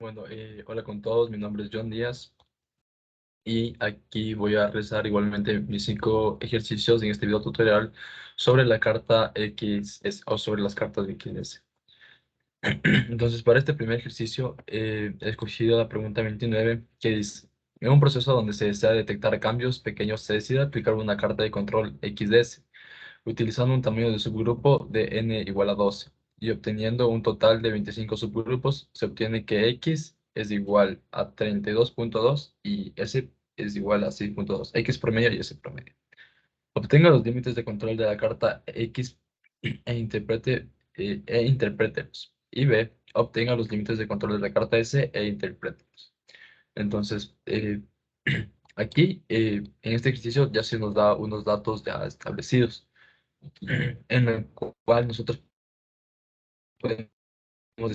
Bueno, hola con todos, mi nombre es John Díaz y aquí voy a realizar igualmente mis 5 ejercicios en este video tutorial sobre la carta o sobre las cartas de XS. Entonces, para este primer ejercicio he escogido la pregunta 29 que dice: en un proceso donde se desea detectar cambios pequeños se decide aplicar una carta de control XS utilizando un tamaño de subgrupo de n igual a 12 y obteniendo un total de 25 subgrupos, se obtiene que x es igual a 32.2 y s es igual a 6.2, x promedio y s promedio. Obtenga los límites de control de la carta x interprételos. Y b, obtenga los límites de control de la carta s e interprételos. Entonces, aquí en este ejercicio ya se nos da unos datos ya establecidos en el cual nosotros podemos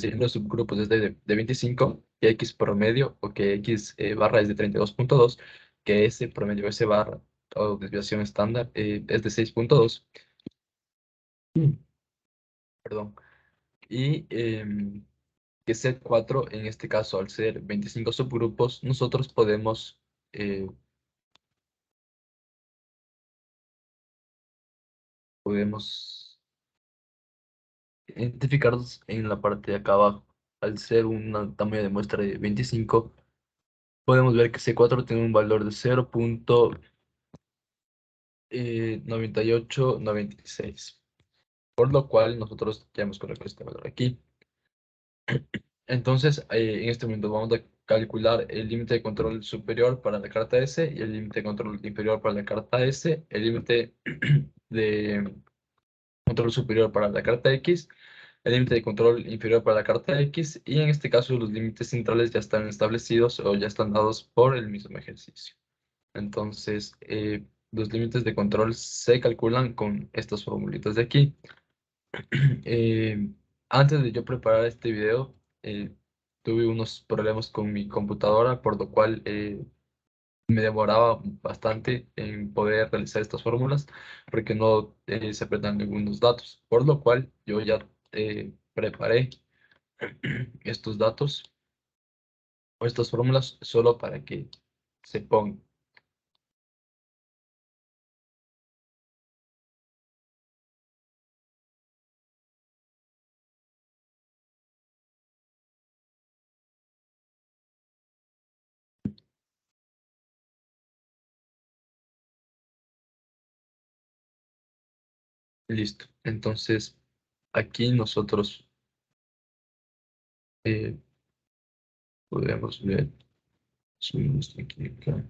decir los subgrupos desde de 25, que X promedio o que X barra es de 32.2, que S promedio, S barra o desviación estándar es de 6.2, perdón, y que Z4 en este caso al ser 25 subgrupos, nosotros eh, podemos identificarlos en la parte de acá abajo. Al ser un tamaño de muestra de 25, podemos ver que C4 tiene un valor de 0.9896, por lo cual nosotros ya hemos colocado este valor aquí. Entonces, en este momento vamos a calcular el límite de control superior para la carta S y el límite de control inferior para la carta S, el límite de control superior para la carta X, el límite de control inferior para la carta X, y en este caso los límites centrales ya están establecidos o ya están dados por el mismo ejercicio. Entonces, los límites de control se calculan con estas formulitas de aquí. Eh, Antes de yo preparar este video, tuve unos problemas con mi computadora, por lo cual me demoraba bastante en poder realizar estas fórmulas, porque no se apretan algunos datos, por lo cual yo ya preparé estos datos o estas fórmulas solo para que se pongan. Listo. Entonces, aquí nosotros eh, podemos ver. Subimos aquí, acá.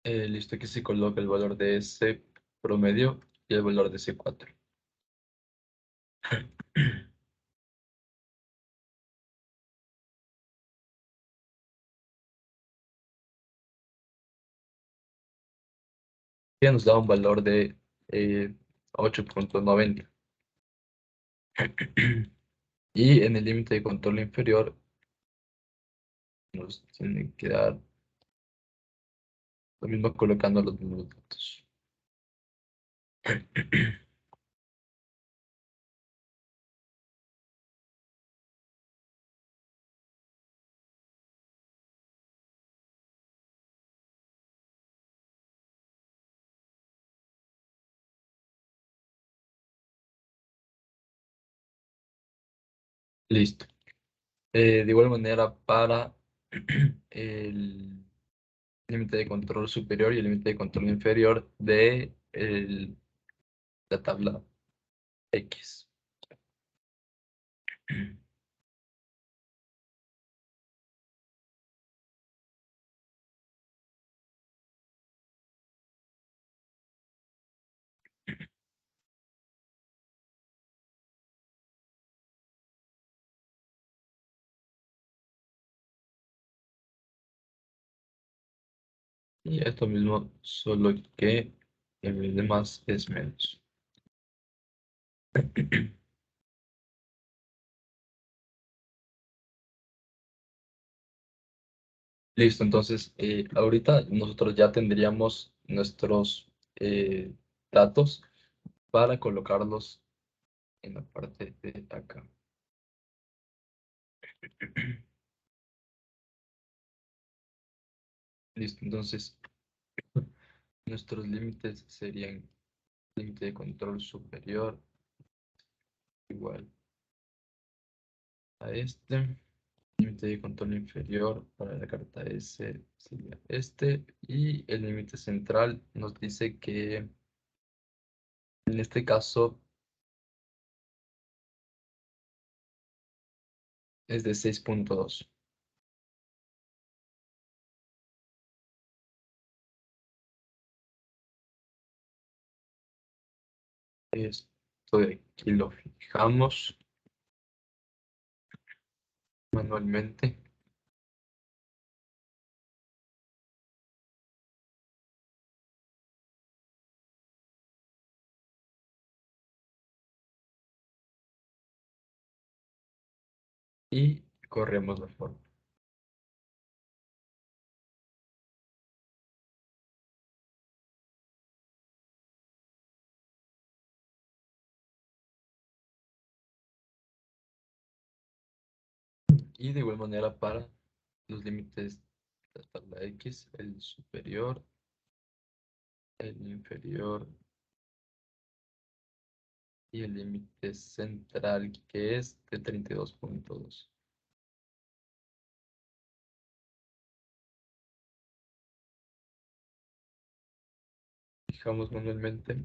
Listo, aquí se coloca el valor de ese promedio y el valor de ese 4. Ya nos da un valor de 8.90. Y en el límite de control inferior nos tiene que dar lo mismo colocando los mismos datos. Listo. De igual manera, para el límite de control superior y el límite de control inferior de el la tabla X. Y esto mismo, solo que en vez de más es menos. Listo, entonces ahorita nosotros ya tendríamos nuestros datos para colocarlos en la parte de acá. Listo, entonces nuestros límites serían límite de control superior igual a este. Límite de control inferior para la carta S sería este. Y el límite central nos dice que en este caso es de 6.2. Esto de aquí lo fijamos manualmente. Y corremos la forma. Y de igual manera para los límites de la tabla X, el superior, el inferior y el límite central que es de 32.2. Fijamos manualmente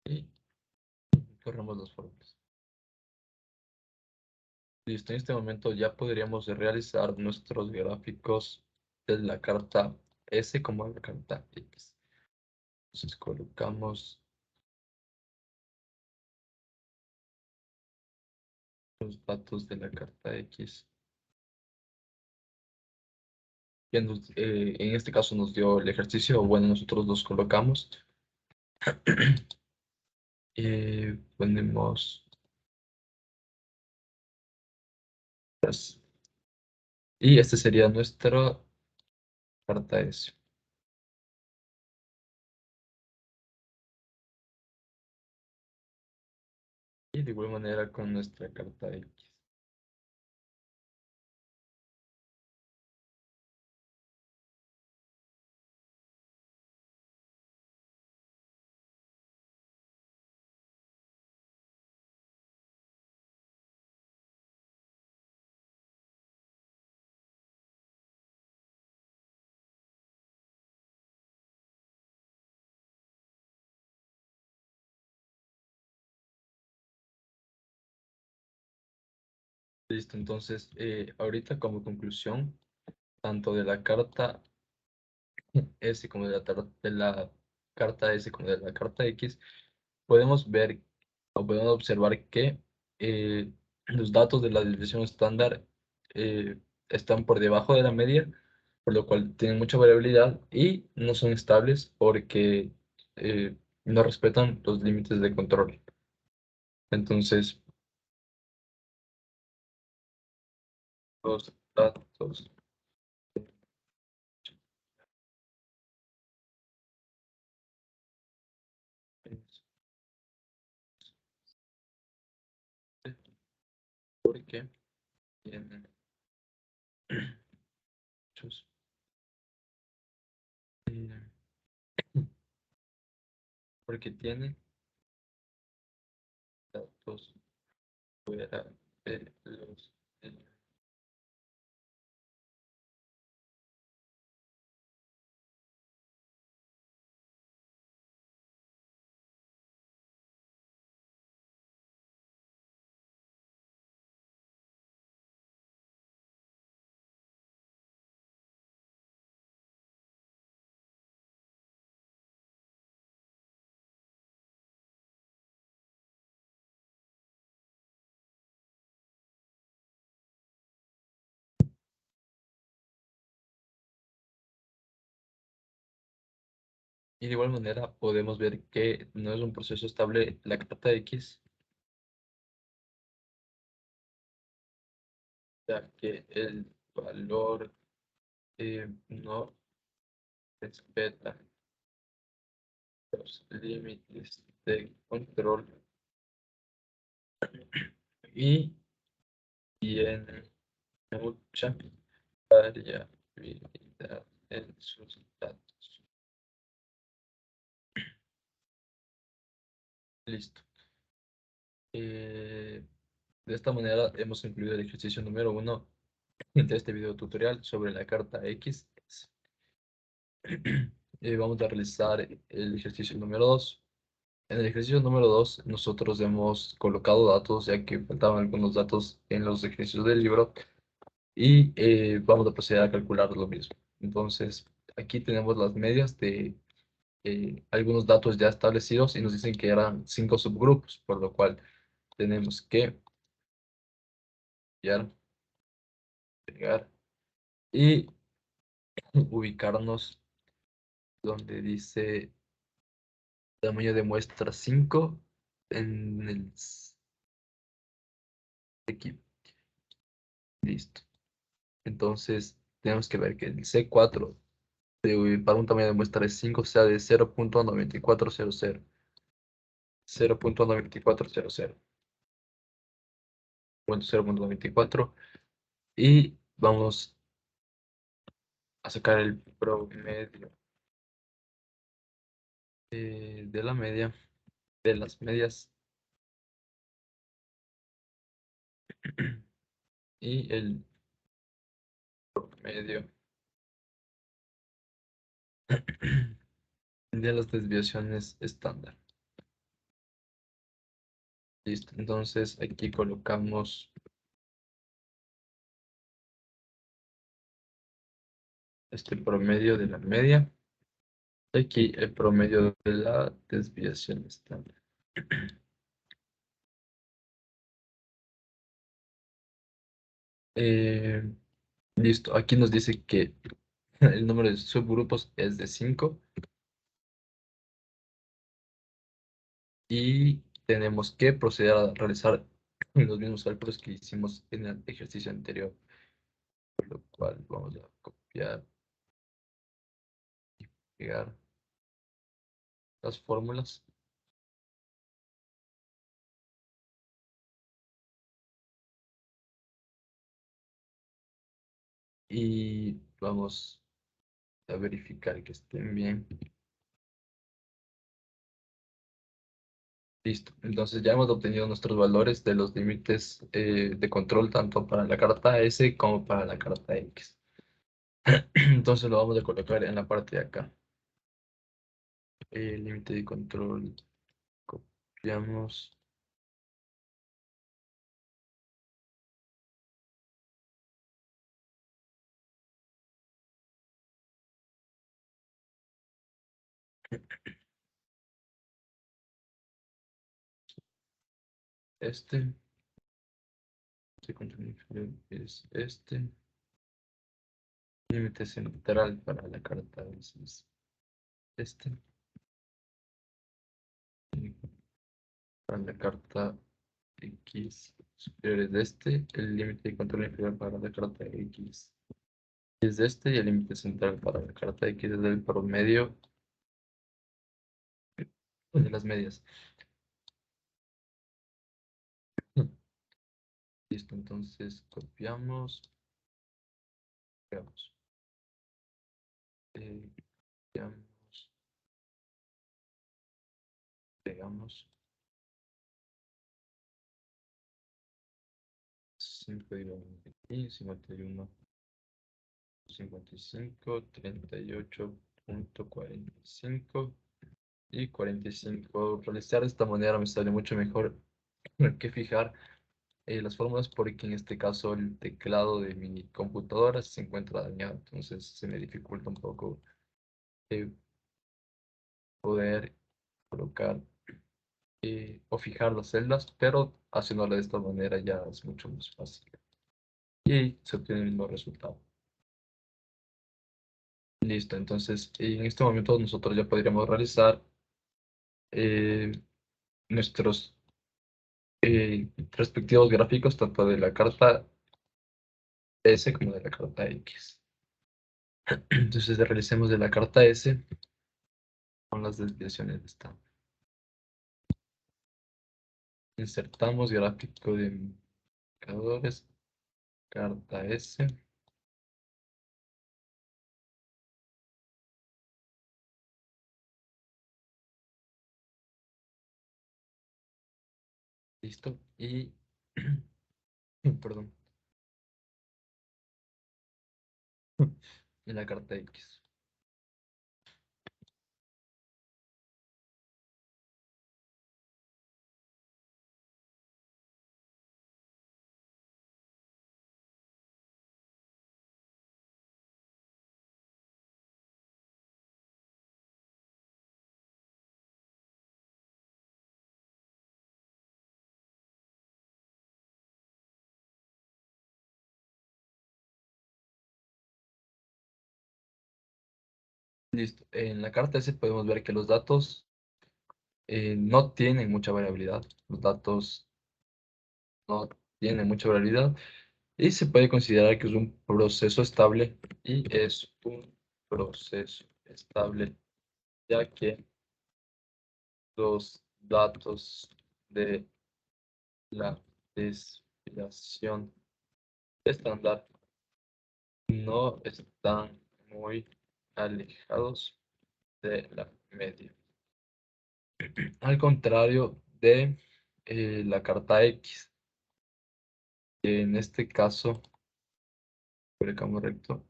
y corremos las formas. Listo, en este momento ya podríamos realizar nuestros gráficos de la carta S como la carta X. Entonces colocamos los datos de la carta X. En este caso nos dio el ejercicio, bueno, nosotros los colocamos. Ponemos las- y este sería nuestra carta S. Y de igual manera con nuestra carta X. Listo, entonces ahorita como conclusión, tanto de la carta S como de la carta S como de la carta X, podemos ver o podemos observar que eh, los datos de la desviación estándar están por debajo de la media, por lo cual tienen mucha variabilidad y no son estables porque no respetan los límites de control. Entonces, los datos porque tienen muchos, eh, porque tienen puntos fuera de los... Y de igual manera podemos ver que no es un proceso estable la carta X, ya que el valor no respeta los límites de control y tiene mucha variabilidad en sus datos. Listo. De esta manera hemos incluido el ejercicio número 1 de este video tutorial sobre la carta X. Vamos a realizar el ejercicio número 2. En el ejercicio número 2 nosotros hemos colocado datos, ya que faltaban algunos datos en los ejercicios del libro, y vamos a proceder a calcular lo mismo. Entonces, aquí tenemos las medias de algunos datos ya establecidos y nos dicen que eran 5 subgrupos, por lo cual tenemos que copiar, pegar y ubicarnos donde dice tamaño de muestra 5 en el equipo. Listo. Entonces, tenemos que ver que el C4 para un tamaño de muestra de 5 sea de 0.9400. 0.9400. Bueno, 0.94. Y vamos a sacar el promedio de la media, de las medias y el promedio de las desviaciones estándar. Listo. Entonces aquí colocamos este promedio de la media. Aquí el promedio de la desviación estándar. Eh, listo. Aquí nos dice que el número de subgrupos es de 5 y tenemos que proceder a realizar los mismos cálculos que hicimos en el ejercicio anterior, por lo cual vamos a copiar y pegar las fórmulas y vamos a verificar que estén bien. Listo. Entonces ya hemos obtenido nuestros valores de los límites de control tanto para la carta S como para la carta X. Entonces lo vamos a colocar en la parte de acá. El límite de control, copiamos este. Este control inferior es este. Límite central para la carta S es este. Y para la carta X superior es de este. El límite de control inferior para la carta X es de este. Y el límite central para la carta X es del promedio de las medias. Listo, entonces copiamos, pegamos, copiamos, pegamos 5 dividimos aquí, 51, 55, 38.45 y 45. Realizar de esta manera me sale mucho mejor que fijar las fórmulas porque en este caso el teclado de mi computadora se encuentra dañado, entonces se me dificulta un poco eh, poder colocar o fijar las celdas, pero haciéndolo de esta manera ya es mucho más fácil y se obtiene el mismo resultado. Listo, entonces en este momento nosotros ya podríamos realizar eh, nuestros respectivos gráficos, tanto de la carta S como de la carta X. Entonces realicemos de la carta S con las desviaciones de esta. Insertamos gráfico de indicadores, carta S. Listo. Y, perdón, en la carta X. Listo. En la carta S podemos ver que los datos no tienen mucha variabilidad. Los datos no tienen mucha variabilidad y se puede considerar que es un proceso estable y es un proceso estable ya que los datos de la desviación estándar no están muy alejados de la media. Al contrario de la carta X, que en este caso, por el campo recto,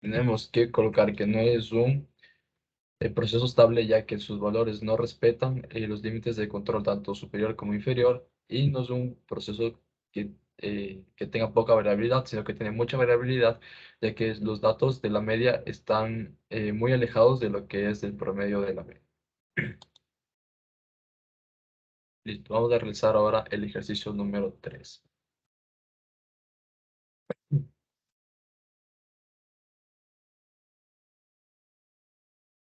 tenemos que colocar que no es un proceso estable, ya que sus valores no respetan los límites de control tanto superior como inferior, y no es un proceso que tenga poca variabilidad, sino que tiene mucha variabilidad, ya que los datos de la media están muy alejados de lo que es el promedio de la media. Listo, vamos a realizar ahora el ejercicio número 3.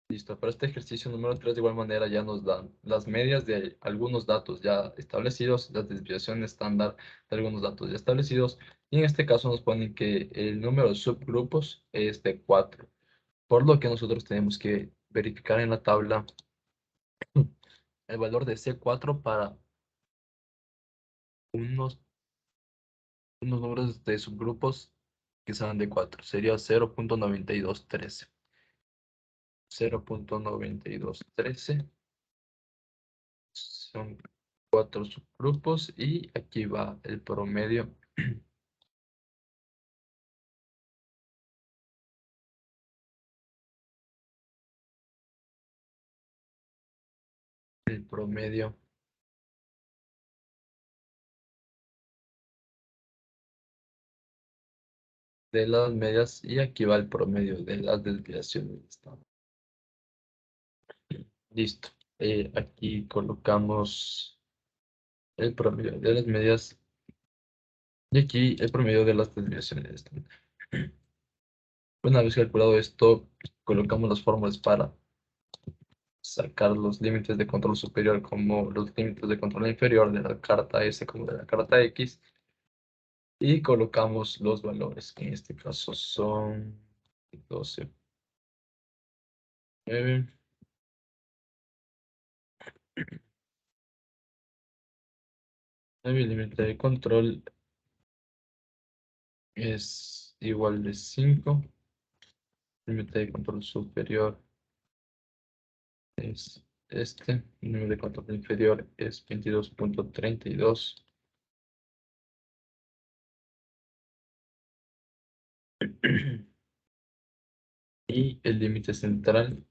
Listo, para este ejercicio número 3 de igual manera ya nos dan las medias de algunos datos ya establecidos, la desviación estándar de algunos datos ya establecidos, y en este caso nos ponen que el número de subgrupos es de 4, por lo que nosotros tenemos que verificar en la tabla el valor de C4 para unos, unos números de subgrupos que sean de 4, sería 0.9213. 0.9213 son 4 subgrupos y aquí va el promedio. El promedio de las medias y aquí va el promedio de las desviaciones. Listo. Aquí colocamos el promedio de las medias y aquí el promedio de las desviaciones estándar. Una vez calculado esto, colocamos las fórmulas para sacar los límites de control superior como los límites de control inferior de la carta S como de la carta X y colocamos los valores, que en este caso son 12, 9, 9, el límite de control es igual de 5, límite de control superior es este, el límite de control inferior es 22.32 Y el límite central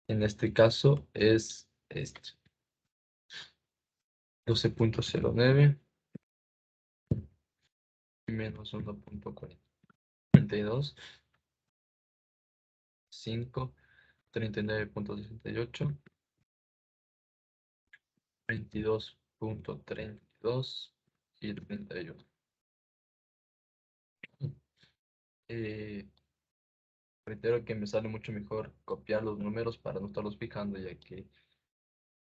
en este caso es este, 12.09 menos 1.42, 5, 39.68, 22.32 y 31. Eh, Reitero que me sale mucho mejor copiar los números para no estarlos fijando, ya que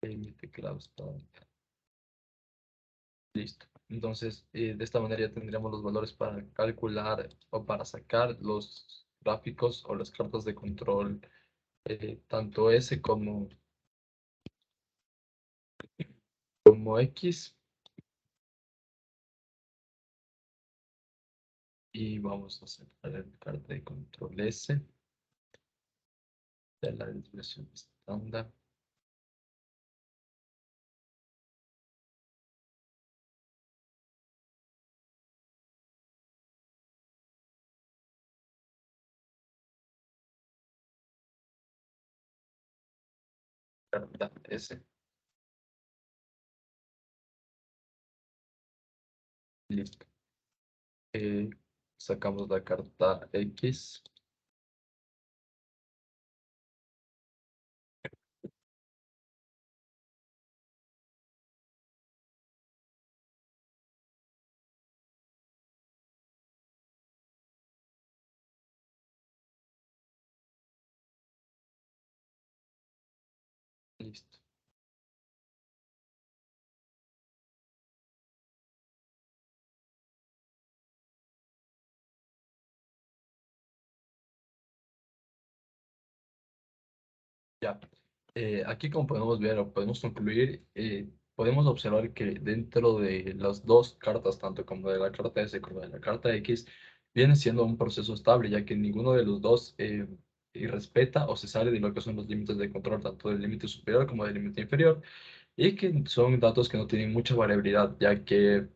mi teclado está listo. Entonces, de esta manera ya tendríamos los valores para calcular o para sacar los gráficos o las cartas de control, tanto S como X. Y vamos a separar la carta de control S de la desviación estándar. Carta S. Listo. Eh, Sacamos la carta X. Listo. Ya. Aquí como podemos ver o podemos concluir, podemos observar que dentro de las dos cartas, tanto como de la carta S como de la carta X, viene siendo un proceso estable, ya que ninguno de los dos y respeta o se sale de lo que son los límites de control, tanto del límite superior como del límite inferior, y que son datos que no tienen mucha variabilidad, ya que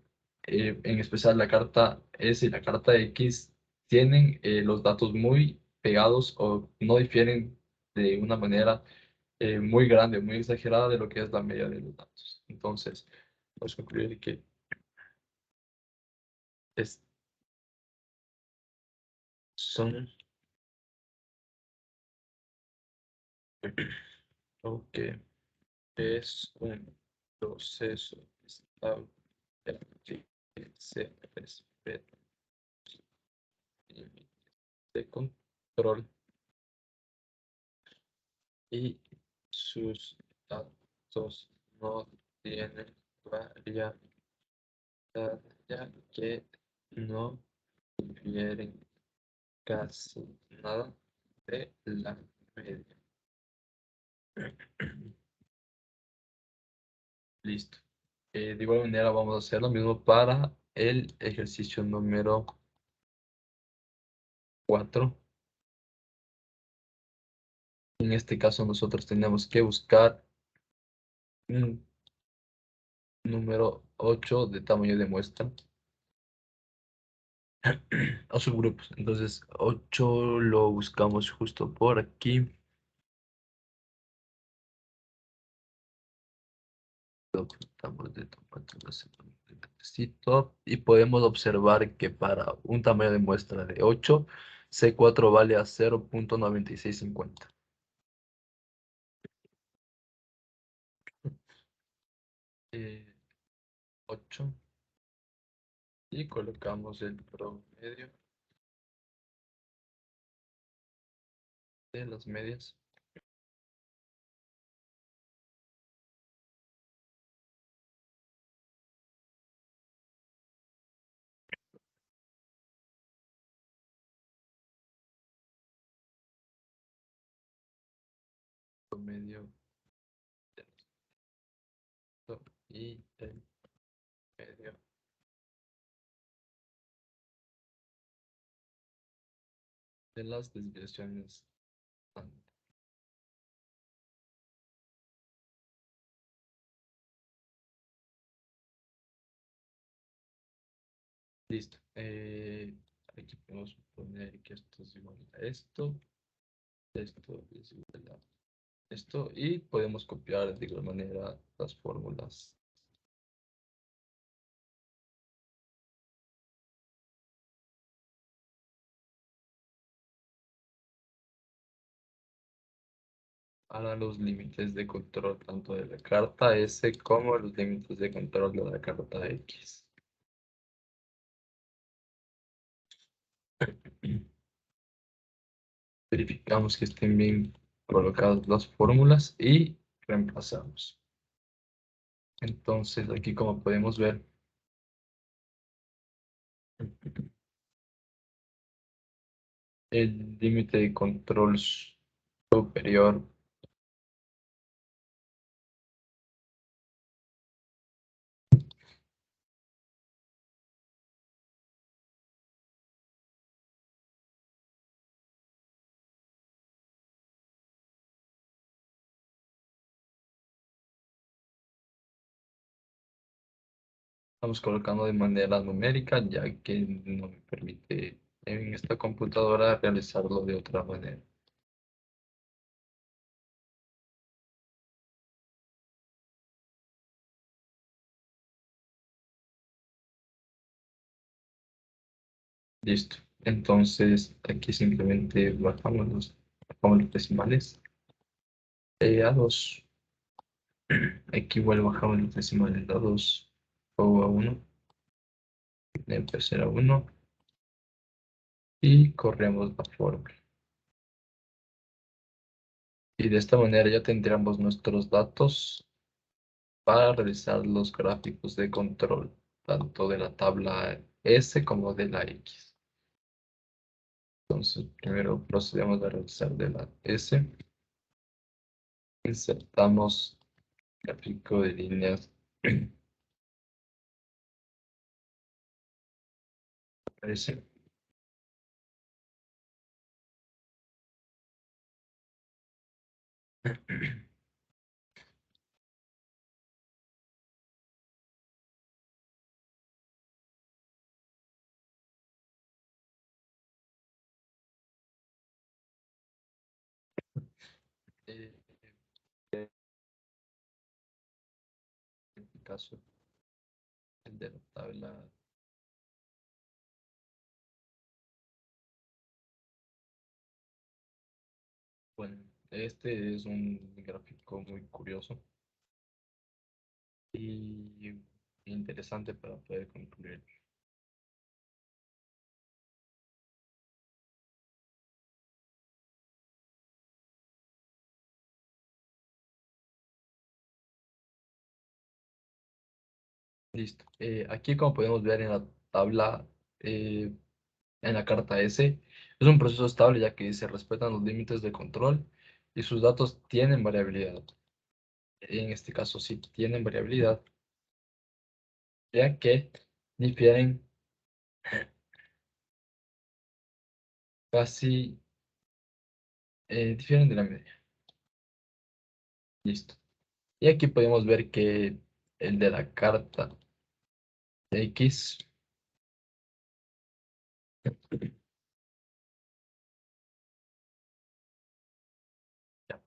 en especial la carta S y la carta X tienen los datos muy pegados o no difieren de una manera muy grande, muy exagerada de lo que es la media de los datos. Entonces, vamos a concluir que es, son lo que es un proceso estable que se respeta límites de control y sus datos no tienen variabilidad, ya que no difieren casi nada de la media. Listo. De igual manera vamos a hacer lo mismo para el ejercicio número 4. En este caso nosotros tenemos que buscar un número 8 de tamaño de muestra o subgrupos. Entonces 8 lo buscamos justo por aquí. Lo tratamos de tomar el necesito y podemos observar que para un tamaño de muestra de 8, C4 vale a 0.9650. 8 y colocamos el promedio de las medias. Promedio de esto y el medio. De las desviaciones. Listo. Aquí podemos poner que esto es igual a esto es igual a esto, y podemos copiar de igual manera las fórmulas. Para los límites de control tanto de la carta S como los límites de control de la carta X. Verificamos que estén bien colocadas las fórmulas y reemplazamos. Entonces, aquí como podemos ver, el límite de control superior estamos colocando de manera numérica, ya que no me permite en esta computadora realizarlo de otra manera. Listo. Entonces, aquí simplemente bajamos los decimales a 2. Aquí igual bajamos los decimales a 2 o a 1. Empezar a 1 y corremos la fórmula. Y de esta manera ya tendríamos nuestros datos para realizar los gráficos de control, tanto de la tabla S como de la X. Entonces, primero procedemos a realizar de la S. Insertamos gráfico de líneas S. En este caso, el de la tabla. Bueno, este es un gráfico muy curioso y interesante para poder concluir. Listo. Aquí, como podemos ver en la tabla, en la carta S, es un proceso estable ya que se respetan los límites de control y sus datos tienen variabilidad. En este caso sí tienen variabilidad, ya que difieren casi, difieren de la media. Listo. Y aquí podemos ver que el de la carta X,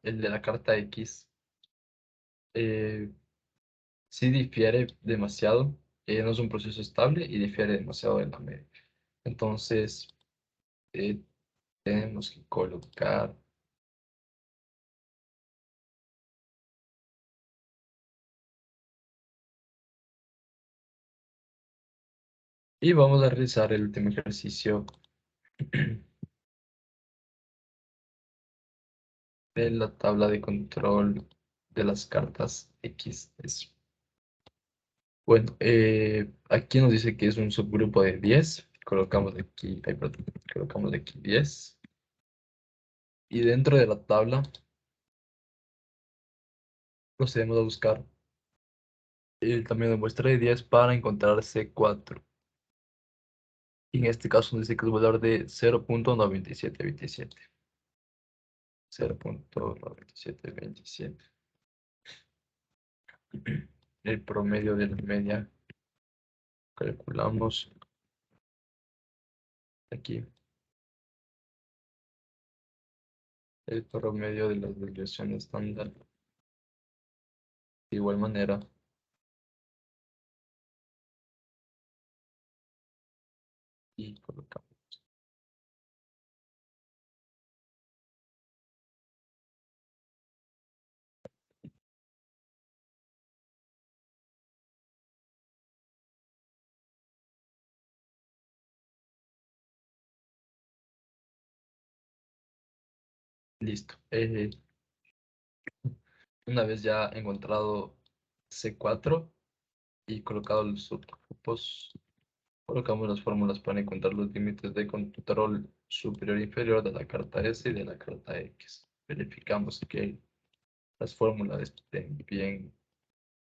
el de la carta X eh, sí difiere demasiado, no es un proceso estable y difiere demasiado de la media. Entonces, eh, tenemos que colocar y vamos a realizar el último ejercicio de la tabla de control de las cartas X. Bueno, aquí nos dice que es un subgrupo de 10. Colocamos aquí, ay, perdón, colocamos aquí 10. Y dentro de la tabla procedemos a buscar el tamaño de muestra de 10 para encontrar C4. Y en este caso nos dice que es un valor de 0.9727. 0.9727. El promedio de la media calculamos aquí el promedio de las desviaciones estándar. De igual manera, y colocamos. Listo. Una vez ya encontrado C4 y colocado los subgrupos, colocamos las fórmulas para encontrar los límites de control superior e inferior de la carta S y de la carta X. Verificamos que las fórmulas estén bien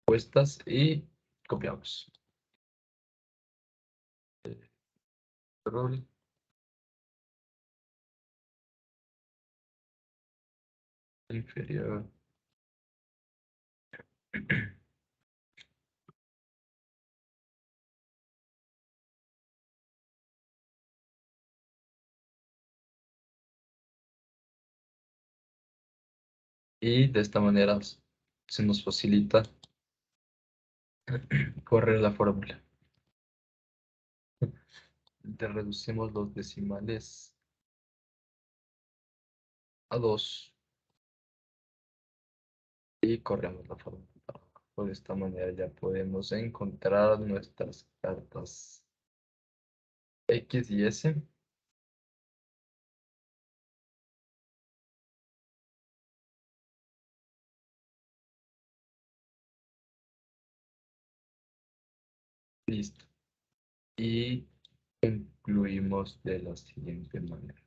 puestas y copiamos. Control inferior. Y de esta manera se nos facilita correr la fórmula. Le reducimos los decimales a 2 y corremos la fórmula. De esta manera ya podemos encontrar nuestras cartas X y S. Listo. Y incluimos de la siguiente manera.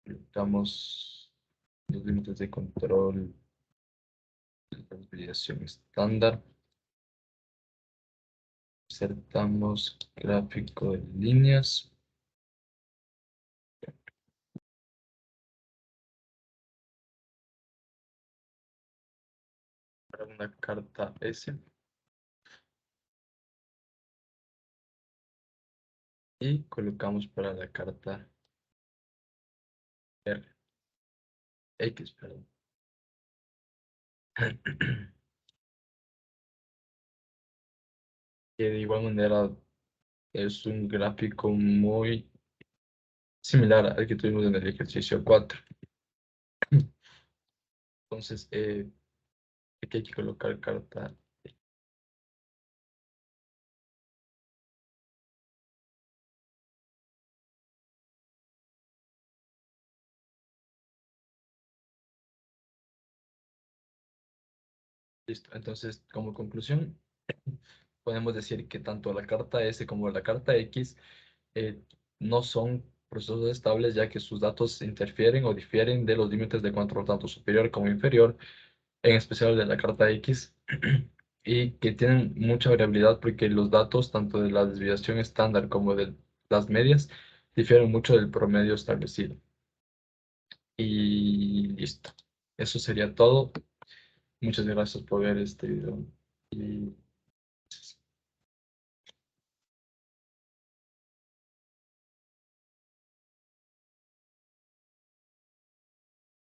Colocamos los límites de control de la desviación estándar. Insertamos gráfico de líneas. Para una carta S. Y colocamos para la carta R. X, perdón. Que de igual manera es un gráfico muy similar al que tuvimos en el ejercicio 4. Entonces, aquí hay que colocar carta. Listo. Entonces, como conclusión, podemos decir que tanto la carta S como la carta X eh, no son procesos estables, ya que sus datos interfieren o difieren de los límites de control tanto superior como inferior, en especial de la carta X, y que tienen mucha variabilidad porque los datos, tanto de la desviación estándar como de las medias, difieren mucho del promedio establecido. Y listo. Eso sería todo. Muchas gracias por ver este video. Y